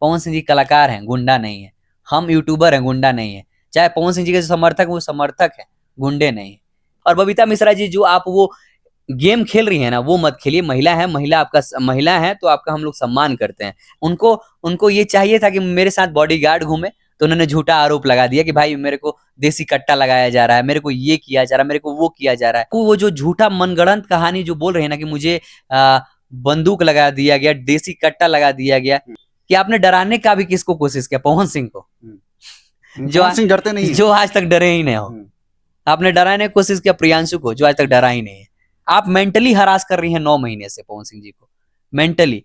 पवन सिंह जी कलाकार हैं, गुंडा नहीं है। हम यूट्यूबर हैं, गुंडा नहीं है। चाहे पवन सिंह जी के समर्थक वो समर्थक है, गुंडे नहीं है। और बबीता मिश्रा जी, जो आप वो गेम खेल रही है ना, वो मत खेलिए। महिला है, महिला आपका महिला है तो आपका हम लोग सम्मान करते हैं। उनको उनको ये चाहिए था कि मेरे साथ बॉडीगार्ड घूमे, तो उन्होंने झूठा आरोप लगा दिया कि भाई मेरे को देसी कट्टा लगाया जा रहा है, मेरे को ये किया जा रहा है, मेरे को वो किया जा रहा है। वो जो झूठा मनगढ़ंत कहानी जो बोल रहे हैं ना कि मुझे बंदूक लगा दिया गया, देसी कट्टा लगा दिया गया, कि आपने डराने का भी किसको कोशिश किया? पवन सिंह को, जो डरते नहीं, जो आज तक डरे ही नहीं हो। आपने डराने की कोशिश किया प्रियांशु को, जो आज तक डरा ही नहीं है। आप मेंटली हरास कर रही हैं 9 महीने से पवन सिंह जी को, मेंटली।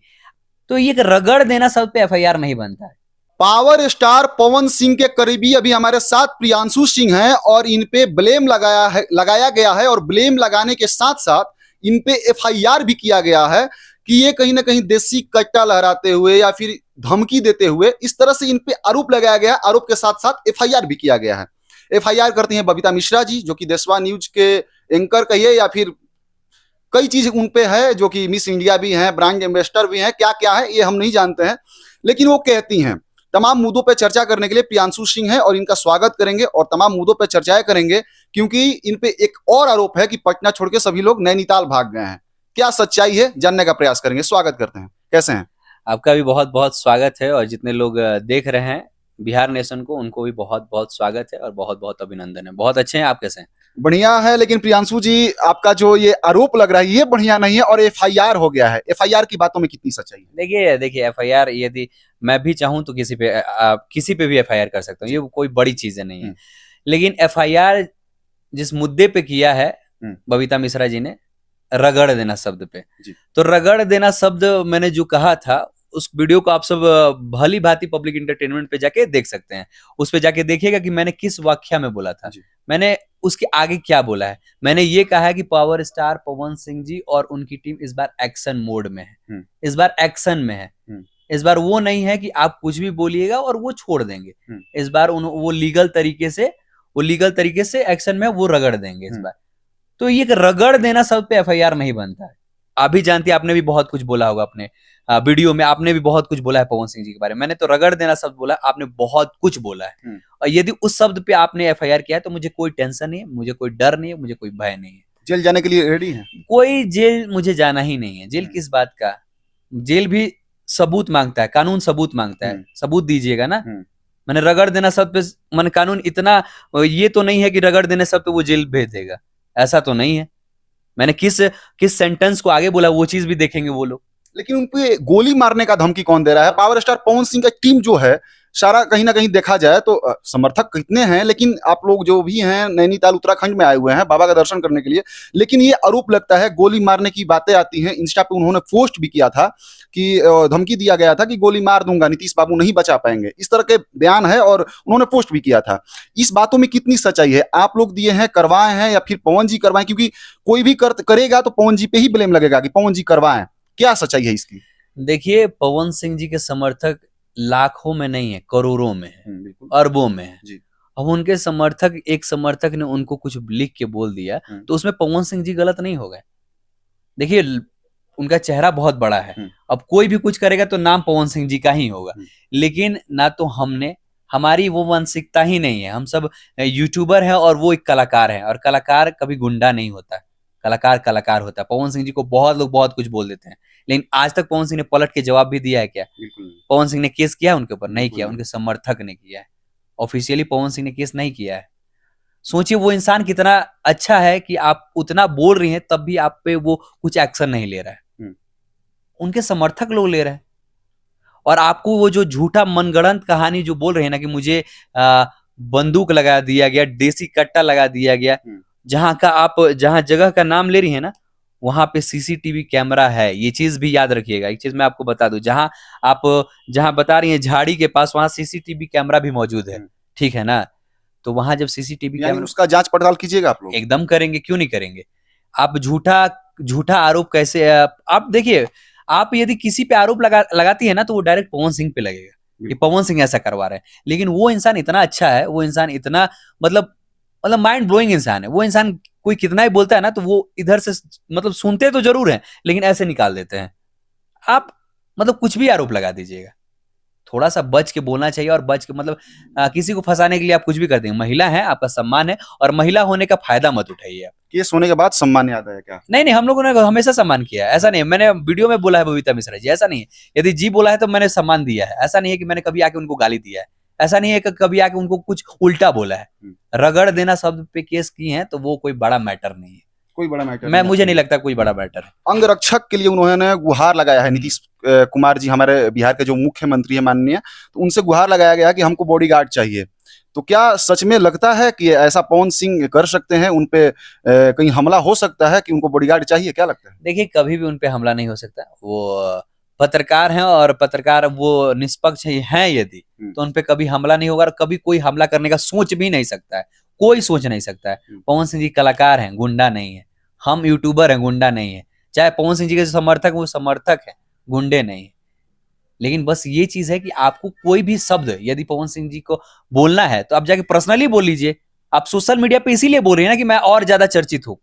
तो ये रगड़ देना सब पे एफआईआर नहीं बनता है। पावर स्टार पवन सिंह के करीबी अभी हमारे साथ प्रियांशु सिंह हैं और इन पे ब्लेम लगाया गया है, और ब्लेम लगाने के साथ साथ इन पे एफआईआर भी किया गया है कि ये कहीं ना कहीं देसी कट्टा लहराते हुए या फिर धमकी देते हुए, इस तरह से इन पे आरोप लगाया गया। आरोप के साथ साथ एफआईआर भी किया गया है। एफआईआर करती हैं बबीता मिश्रा जी, जो कि देशवा न्यूज के एंकर कहिए या फिर कई चीज उन पे है, जो कि मिस इंडिया भी हैं, ब्रांड एम्बेसडर भी हैं, क्या क्या है ये हम नहीं जानते हैं। लेकिन वो कहती हैं तमाम मुद्दों पे चर्चा करने के लिए प्रियांशु सिंह है और इनका स्वागत करेंगे और तमाम मुद्दों पे चर्चाएं करेंगे, क्योंकि इन पे एक और आरोप है कि पटना छोड़ के सभी लोग नैनीताल भाग गए हैं। क्या सच्चाई है, जानने का प्रयास करेंगे। स्वागत करते हैं, कैसे हैं? आपका भी बहुत बहुत स्वागत है, और जितने लोग देख रहे हैं बिहार नेशन को, उनको भी बहुत बहुत स्वागत है और बहुत बहुत अभिनंदन है। बहुत अच्छे हैं, आप कैसे हैं? बढ़िया है। लेकिन प्रियांशु जी, आपका जो ये आरोप लग रहा है ये बढ़िया नहीं है और एफआईआर हो गया है। एफआईआर की बातों में कितनी सच्चाई है? देखिए एफआईआर, यदि मैं भी चाहूं तो किसी पे भी एफआईआर कर सकता हूं, ये कोई बड़ी चीजें नहीं है। लेकिन एफआईआर जिस मुद्दे पे किया है बबीता मिश्रा जी ने, रगड़ देना शब्द पे, तो रगड़ देना शब्द मैंने जो कहा था, उस वीडियो को आप सब भली भांति पब्लिक एंटरटेनमेंट पे जाके देख सकते हैं। उस पे जाके देखिएगा कि मैंने किस व्याख्या में बोला था, मैंने उसके आगे क्या बोला है। मैंने ये कहा है कि पावर स्टार पवन सिंह जी और उनकी टीम इस बार एक्शन मोड में है, इस बार एक्शन में है। इस बार वो नहीं है कि आप कुछ भी बोलिएगा और वो छोड़ देंगे। इस बार वो लीगल तरीके से एक्शन में वो रगड़ देंगे इस बार। तो ये रगड़ देना सब पे एफआईआर नहीं बनता है। आप भी जानती है, आपने भी बहुत कुछ बोला होगा अपने वीडियो में, आपने भी बहुत कुछ बोला है पवन सिंह जी के बारे में। मैंने तो रगड़ देना शब्द बोला, आपने बहुत कुछ बोला है। और यदि उस शब्द पे आपने एफआईआर किया है तो मुझे कोई टेंशन नहीं है, मुझे कोई डर नहीं है, मुझे कोई भय नहीं है। जेल जाने के लिए रेडी है? कोई जेल मुझे जाना ही नहीं है। जेल किस बात का? जेल भी सबूत मांगता है, कानून सबूत मांगता है। सबूत दीजिएगा ना। मैंने रगड़ देना शब्द पे, मन कानून इतना ये तो नहीं है कि रगड़ देने शब्द पे वो जेल भेज देगा, ऐसा तो नहीं है। मैंने किस सेंटेंस को आगे बोला, वो चीज भी देखेंगे वो लोग। लेकिन उन पे गोली मारने का धमकी कौन दे रहा है? पावर स्टार पवन सिंह का टीम जो है सारा, कहीं ना कहीं देखा जाए तो समर्थक कितने हैं, लेकिन आप लोग जो भी हैं नैनीताल उत्तराखंड में आए हुए हैं बाबा का दर्शन करने के लिए, लेकिन ये आरोप लगता है गोली मारने की बातें आती हैं। इंस्टा पे उन्होंने पोस्ट भी किया था कि धमकी दिया गया था कि गोली मार दूंगा, नीतीश बाबू नहीं बचा पाएंगे, इस तरह के बयान है और उन्होंने पोस्ट भी किया था। इस बातों में कितनी सच्चाई है? आप लोग दिए हैं, करवाए हैं, या फिर पवन जी करवाएं? क्योंकि कोई भी करेगा तो पवन जी पे ही ब्लेम लगेगा कि पवन जी करवाएं। क्या सच्चाई है इसकी? देखिए, पवन सिंह जी के समर्थक लाखों में नहीं है, करोड़ों में है, अरबों में है जी। अब उनके समर्थक, एक समर्थक ने उनको कुछ लिख के बोल दिया तो उसमें पवन सिंह जी गलत नहीं हो गए। देखिए, उनका चेहरा बहुत बड़ा है, अब कोई भी कुछ करेगा तो नाम पवन सिंह जी का ही होगा। लेकिन ना तो हमारी वो मानसिकता ही नहीं है। हम सब यूट्यूबर हैं और वो एक कलाकार है, और कलाकार कभी गुंडा नहीं होता, कलाकार होता है। पवन सिंह जी को बहुत लोग बहुत कुछ बोल देते हैं, लेकिन आज तक पवन सिंह ने पलट के जवाब भी दिया है क्या? पवन सिंह ने केस किया उनके ऊपर? नहीं किया। उनके समर्थक ने किया है। ऑफिशियली पवन सिंह ने केस नहीं किया है। सोचिए वो इंसान कितना अच्छा है कि आप उतना बोल रही हैं तब भी आप पे वो कुछ एक्शन नहीं ले रहा है। उनके समर्थक लोग ले रहे हैं। और आपको वो जो झूठा मनगढ़ंत कहानी जो बोल रहे हैं ना कि मुझे बंदूक लगा दिया गया, देसी कट्टा लगा दिया गया, जहां जगह का नाम ले रही है ना, वहां पे सीसीटीवी कैमरा है। ये चीज भी याद रखिएगा। एक चीज मैं आपको बता दूं, जहां बता रही हैं झाड़ी के पास, वहां सीसीटीवी कैमरा भी मौजूद है, ठीक है ना? तो वहां जब सीसीटीवी कैमरा, उसका जांच पड़ताल कीजिएगा आप लोग। एकदम करेंगे, क्यों नहीं करेंगे। आप झूठा आरोप कैसे, आप देखिए, आप यदि किसी पे आरोप लगाती है ना तो वो डायरेक्ट पवन सिंह पे लगेगा कि पवन सिंह ऐसा करवा रहे हैं। लेकिन वो इंसान इतना अच्छा है, वो इंसान इतना मतलब माइंड ब्लोइंग इंसान है। वो इंसान कोई कितना ही बोलता है ना तो वो इधर से सुनते तो जरूर हैं, लेकिन ऐसे निकाल देते हैं। आप कुछ भी आरोप लगा दीजिएगा, थोड़ा सा बच के बोलना चाहिए, और बच के मतलब किसी को फंसाने के लिए आप कुछ भी कर देंगे। महिला है, आपका सम्मान है, और महिला होने का फायदा मत उठाइए आप। केस होने के बाद सम्मान याद आया क्या? नहीं, हम लोगों ने हमेशा सम्मान किया है, ऐसा नहीं है। मैंने वीडियो में बोला है बबीता मिश्रा जी, ऐसा नहीं है। यदि जी बोला है तो मैंने सम्मान दिया है, ऐसा नहीं है कि मैंने कभी आके उनको गाली दिया है, ऐसा नहीं है कि कभी आके उनको कुछ उल्टा बोला है। रगड़ देना शब्द पे केस किए हैं तो वो कोई बड़ा मैटर नहीं है, कोई बड़ा मैटर मैं मुझे नहीं लगता कोई बड़ा मैटर है। अंगरक्षक के लिए उन्होंने गुहार लगाया है, नीतीश कुमार जी हमारे बिहार के जो मुख्यमंत्री है माननीय, तो उनसे गुहार लगाया गया कि हमको बॉडीगार्ड चाहिए। तो क्या सच में लगता है कि ऐसा पवन सिंह कर सकते हैं, उनपे कहीं हमला हो सकता है कि उनको बॉडीगार्ड चाहिए, क्या लगता है? देखिए, कभी भी उनपे हमला नहीं हो सकता। वो पत्रकार हैं, और पत्रकार वो निष्पक्ष हैं यदि, तो उनपे कभी हमला नहीं होगा, और कभी कोई हमला करने का सोच भी नहीं सकता है, कोई सोच नहीं सकता है। पवन सिंह जी कलाकार हैं, गुंडा नहीं है। हम यूट्यूबर हैं, गुंडा नहीं है। चाहे पवन सिंह जी के समर्थक, वो समर्थक है, गुंडे नहीं है। लेकिन बस ये चीज है कि आपको कोई भी शब्द यदि पवन सिंह जी को बोलना है तो आप जाके पर्सनली बोल लीजिए। आप सोशल मीडिया पे इसीलिए बोल रहे हैं ना कि मैं और ज्यादा चर्चित हूं,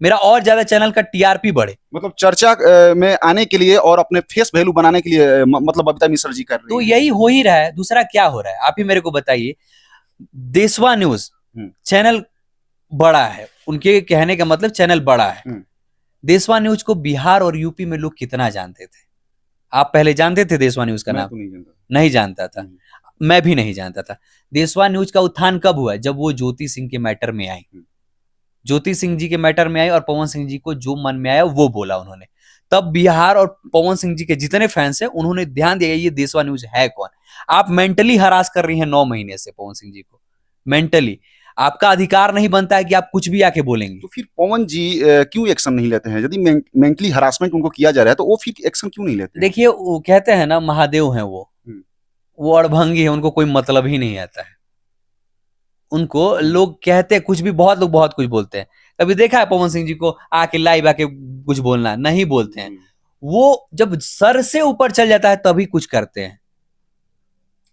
मेरा और ज्यादा चैनल का टीआरपी बढ़े। मतलब चर्चा में आने के लिए और अपने फेस वैल्यू बनाने के लिए मतलब बबीता मिश्रा जी कर रही तो है। यही हो ही रहा है, दूसरा क्या हो रहा है आप ही मेरे को बताइए। देशवा न्यूज चैनल बड़ा है, उनके कहने का मतलब चैनल बड़ा है। देशवा न्यूज को बिहार और यूपी में लोग कितना जानते थे? आप पहले जानते थे देशवा न्यूज का नाम? तो नहीं जानता था, मैं भी नहीं जानता था। देशवा न्यूज का उत्थान कब हुआ? जब वो ज्योति सिंह के मैटर में आई, ज्योति सिंह जी के मैटर में आई, और पवन सिंह जी को जो मन में आया वो बोला उन्होंने। तब बिहार और पवन सिंह जी के जितने फैंस हैं उन्होंने ध्यान दिया ये देशवा न्यूज है कौन। आप मेंटली हरास कर रही हैं 9 महीने से पवन सिंह जी को, मेंटली। आपका अधिकार नहीं बनता है कि आप कुछ भी आके बोलेंगे। तो फिर पवन जी क्यों एक्शन नहीं लेते हैं? यदि मेंटली हरासमेंट उनको किया जा रहा है तो वो फिर एक्शन क्यों नहीं लेते? देखिए, वो कहते हैं ना, महादेव हैं वो अड़भंगी है, उनको कोई मतलब ही नहीं आता है। उनको लोग कहते हैं कुछ भी, बहुत लोग बहुत कुछ बोलते हैं। कभी देखा है पवन सिंह जी को आके लाइव आके कुछ बोलना? नहीं बोलते हैं। वो जब सर से ऊपर चल जाता है तभी कुछ करते हैं।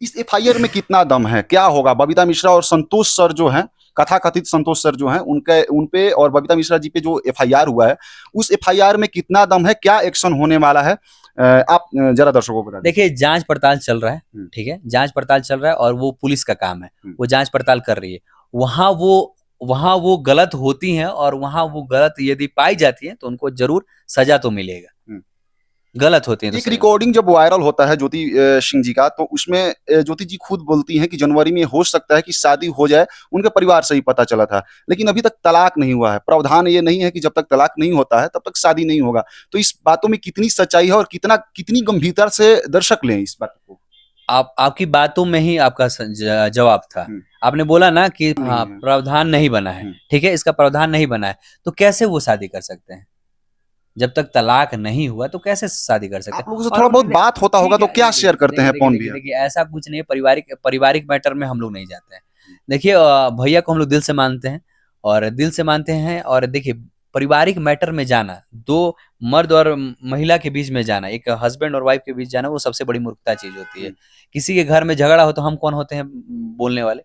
इस एफआईआर में कितना दम है? क्या होगा? बबीता मिश्रा और संतोष सर जो हैं, कथाकथित संतोष सर जो हैं, उनपे और बबीता मिश्रा जी पे जो एफआईआर हुआ है, उस एफआईआर में कितना दम है? क्या एक्शन होने वाला है? आप जरा दर्शकों को बता देखिए, जांच पड़ताल चल रहा है, ठीक है, जांच पड़ताल चल रहा है, और वो पुलिस का काम है, वो जांच पड़ताल कर रही है। वहां वो गलत होती हैं, और वहां वो गलत यदि पाई जाती है तो उनको जरूर सजा तो मिलेगा। गलत होती है। एक रिकॉर्डिंग जब वायरल होता है ज्योति सिंह जी का, तो उसमें ज्योति जी खुद बोलती हैं कि जनवरी में हो सकता है कि शादी हो जाए। उनके परिवार से ही पता चला था, लेकिन अभी तक तलाक नहीं हुआ है। प्रावधान ये नहीं है कि जब तक तलाक नहीं होता है तब तक शादी नहीं होगा। तो इस बातों में कितनी सच्चाई है और कितनी गंभीरता से दर्शक लें इस बात को? आपकी बातों में ही आपका जवाब था। आपने बोला ना कि प्रावधान नहीं बना है, ठीक है, इसका प्रावधान नहीं बना है, तो कैसे वो शादी कर सकते हैं? जब तक तलाक नहीं हुआ तो कैसे शादी कर सकते हैं? आप लोगों से थोड़ा बहुत बात होता होगा तो क्या शेयर करते हैं पवन भैया? देखिए, ऐसा कुछ नहीं है, पारिवारिक मैटर में हम लोग नहीं जाते हैं। देखिए, भैया को हम लोग दिल से मानते हैं, और देखिए, पारिवारिक मैटर में जाना, 2 मर्द और महिला के बीच में जाना, एक हस्बैंड और वाइफ के बीच जाना, वो सबसे बड़ी मूर्खता चीज होती है। किसी के घर में झगड़ा हो तो हम कौन होते हैं बोलने वाले?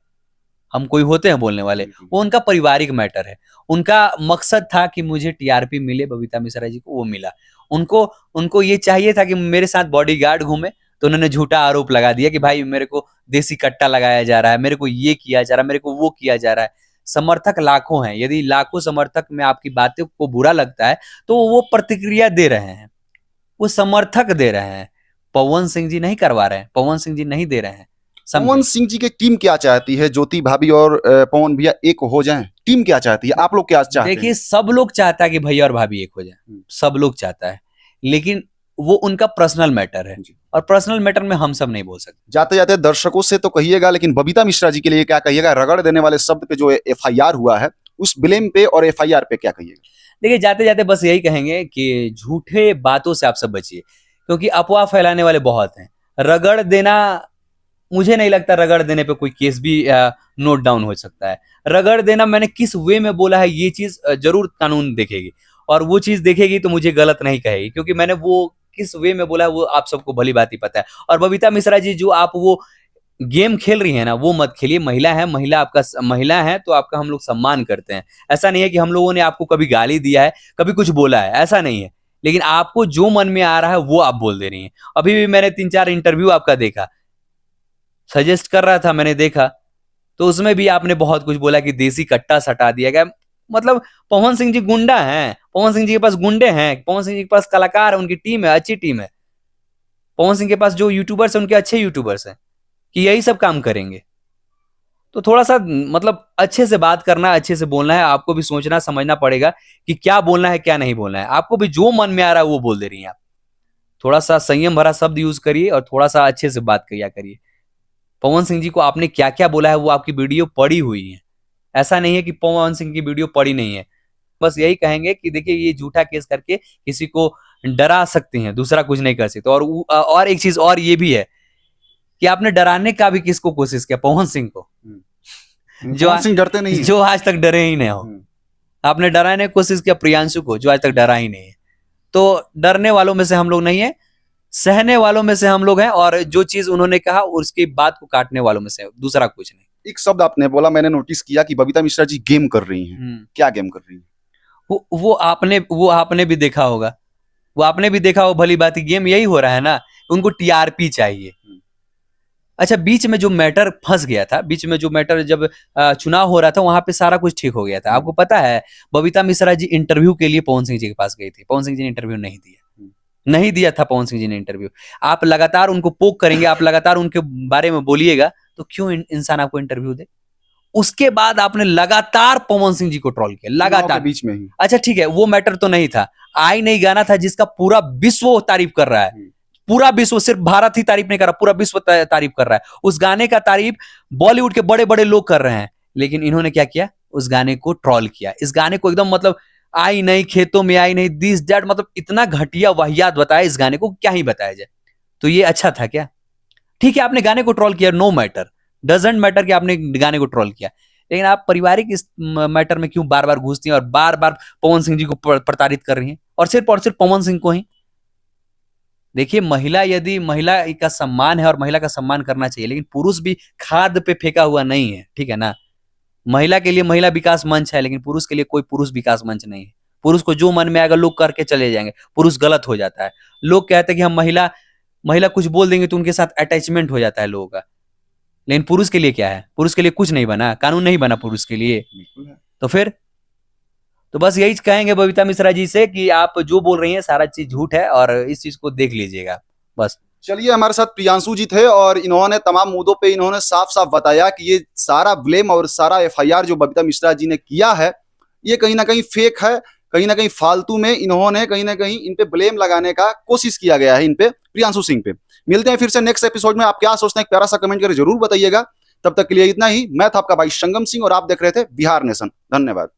हम कोई होते हैं बोलने वाले? वो उनका पारिवारिक मैटर है। उनका मकसद था कि मुझे टीआरपी मिले, बबीता मिश्रा जी को वो मिला। उनको ये चाहिए था कि मेरे साथ बॉडीगार्ड घूमे, तो उन्होंने झूठा आरोप लगा दिया कि भाई मेरे को देसी कट्टा लगाया जा रहा है, मेरे को ये किया जा रहा है, मेरे को वो किया जा रहा है। समर्थक लाखों हैं, यदि लाखों समर्थक में आपकी बातों को बुरा लगता है तो वो प्रतिक्रिया दे रहे हैं, वो समर्थक दे रहे हैं। पवन सिंह जी नहीं करवा रहे हैं, पवन सिंह जी नहीं दे रहे हैं। पवन सिंह जी की टीम क्या चाहती है? ज्योति भाभी और पवन भैया एक हो जाएं, टीम क्या चाहती है? आप लोग क्या चाहते हैं? देखिए, सब लोग चाहता है कि भैया और भाभी एक हो जाए, सब लोग चाहता है, लेकिन वो उनका पर्सनल मैटर है, और पर्सनल मैटर में हम सब नहीं बोल सकते। जाते जाते दर्शकों से तो कहिएगा, लेकिन बबीता मिश्रा जी के लिए क्या कहिएगा? रगड़ देने वाले शब्द पे जो एफआईआर हुआ है, उस ब्लेम पे और एफआईआर पे क्या कहिएगा? देखिए, जाते जाते बस यही कहेंगे कि झूठे बातों से आप सब बचिए, क्योंकि अफवाह फैलाने वाले बहुत हैं। रगड़ देना, मुझे नहीं लगता रगड़ देने पे कोई केस भी नोट डाउन हो सकता है। रगड़ देना मैंने किस वे में बोला है ये चीज जरूर कानून देखेगी, और वो चीज देखेगी तो मुझे गलत नहीं कहेगी, क्योंकि मैंने वो किस वे में बोला है वो आप सबको भली बात ही पता है। और बबीता मिश्रा जी, जो आप वो गेम खेल रही है ना, वो मत खेलिए। महिला है, महिला है तो आपका हम लोग सम्मान करते हैं। ऐसा नहीं है कि हम लोगों ने आपको कभी गाली दिया है, कभी कुछ बोला है, ऐसा नहीं है। लेकिन आपको जो मन में आ रहा है वो आप बोल दे रही हैं। अभी भी मैंने 3-4 इंटरव्यू आपका देखा, सजेस्ट कर रहा था, मैंने देखा, तो उसमें भी आपने बहुत कुछ बोला कि देसी कट्टा सटा दिया गया। मतलब पवन सिंह जी गुंडा हैं, पवन सिंह जी के पास गुंडे हैं, पवन सिंह जी के पास कलाकार है, उनकी टीम है, अच्छी टीम है। पवन सिंह के पास जो यूट्यूबर्स हैं उनके अच्छे यूट्यूबर्स हैं कि यही सब काम करेंगे। तो थोड़ा सा मतलब अच्छे से बात करना, अच्छे से बोलना है। आपको भी सोचना समझना पड़ेगा कि क्या बोलना है क्या नहीं बोलना है। आपको भी जो मन में आ रहा है वो बोल दे रही हैं आप। थोड़ा सा संयम भरा शब्द यूज करिए और थोड़ा सा अच्छे से बात किया करिए। पवन सिंह जी को आपने क्या क्या बोला है वो आपकी वीडियो पड़ी हुई है, ऐसा नहीं है कि पवन सिंह की वीडियो पड़ी नहीं है। बस यही कहेंगे कि देखिए ये झूठा केस करके किसी को डरा सकते हैं, दूसरा कुछ नहीं कर सकते। और एक चीज और ये भी है कि आपने डराने का भी किसको कोशिश किया, पवन सिंह को, पवन सिंह डरते नहीं, जो आज तक डरे ही नहीं हो। आपने डराने की कोशिश किया प्रियांशु को, जो आज तक डरा ही नहीं है। तो डरने वालों में से हम लोग नहीं है, सहने वालों में से हम लोग हैं, और जो चीज उन्होंने कहा उसकी बात को काटने वालों में से, दूसरा कुछ नहीं। एक शब्द आपने बोला, मैंने नोटिस किया कि बबीता मिश्रा जी गेम कर रही हैं। क्या गेम कर रही हैं? वो आपने भी देखा होगा, वो आपने भी देखा हो, भली बात गेम यही हो रहा है ना, उनको टीआरपी चाहिए। अच्छा, बीच में जो मैटर फंस गया था, बीच में जो मैटर जब चुनाव हो रहा था वहां पे सारा कुछ ठीक हो गया था। आपको पता है बबीता मिश्रा जी इंटरव्यू के लिए पवन सिंह जी के पास गई थी, पवन सिंह जी ने इंटरव्यू नहीं दिया था पवन सिंह जी ने इंटरव्यू। आप लगातार उनको पोक करेंगे, आप लगातार उनके बारे में बोलिएगा तो क्यों इंसान आपको इंटरव्यू दे। उसके बाद आपने लगातार पवन सिंह जी को ट्रोल किया, लगातार बीच में ही। अच्छा ठीक है, वो मैटर तो नहीं था, आई नहीं गाना था जिसका पूरा विश्व तारीफ कर रहा है, पूरा विश्व, सिर्फ भारत ही तारीफ नहीं कर रहा, पूरा विश्व तारीफ कर रहा है। उस गाने का तारीफ बॉलीवुड के बड़े बड़े लोग कर रहे हैं, लेकिन इन्होंने क्या किया, उस गाने को ट्रोल किया। इस गाने को एकदम मतलब आई नहीं, खेतों में आई नहीं, दिस दैट, मतलब इतना घटिया वाहियात बताया इस गाने को, क्या ही बताया जाए। तो ये अच्छा था क्या? ठीक है, आपने गाने को ट्रोल किया, नो मैटर, डजंट मैटर कि आपने गाने को ट्रोल किया, लेकिन आप पारिवारिक इस मैटर में क्यों बार बार घुसती हैं और बार बार पवन सिंह जी को प्रताड़ित कर रही हैं, और सिर्फ पवन सिंह को ही। देखिए, महिला, यदि महिला का सम्मान है और महिला का सम्मान करना चाहिए, लेकिन पुरुष भी खाद पे फेंका हुआ नहीं है, ठीक है ना। महिला के लिए महिला विकास मंच है, लेकिन पुरुष के लिए कोई पुरुष विकास मंच नहीं है। पुरुष को जो मन में आएगा लोग करके चले जाएंगे, पुरुष गलत हो जाता है। लोग कहते हैं कि हम महिला कुछ बोल देंगे तो उनके साथ अटैचमेंट हो जाता है लोगों का, लेकिन पुरुष के लिए क्या है? पुरुष के लिए कुछ नहीं बना, कानून नहीं बना पुरुष के लिए, तो फिर तो बस यही कहेंगे बबीता मिश्रा जी से कि आप जो बोल रही हैं सारा चीज झूठ है, और इस चीज को देख लीजिएगा बस। चलिए, हमारे साथ प्रियांशु जी थे और इन्होंने तमाम मुद्दों पे इन्होंने साफ साफ बताया कि ये सारा ब्लेम और सारा एफआईआर जो बबीता मिश्रा जी ने किया है, ये कहीं ना कहीं फेक है, कहीं ना कहीं फालतू में इन्होंने कहीं ना कहीं इन पे ब्लेम लगाने का कोशिश किया गया है, इन पे, प्रियांशु सिंह पे। मिलते हैं फिर से नेक्स्ट एपिसोड में। आप क्या सोचते हैं, एक प्यारा सा कमेंट करके जरूर बताइएगा। तब तक के लिए इतना ही। मैं था आपका भाई संगम सिंह और आप देख रहे थे बिहार नेशन। धन्यवाद।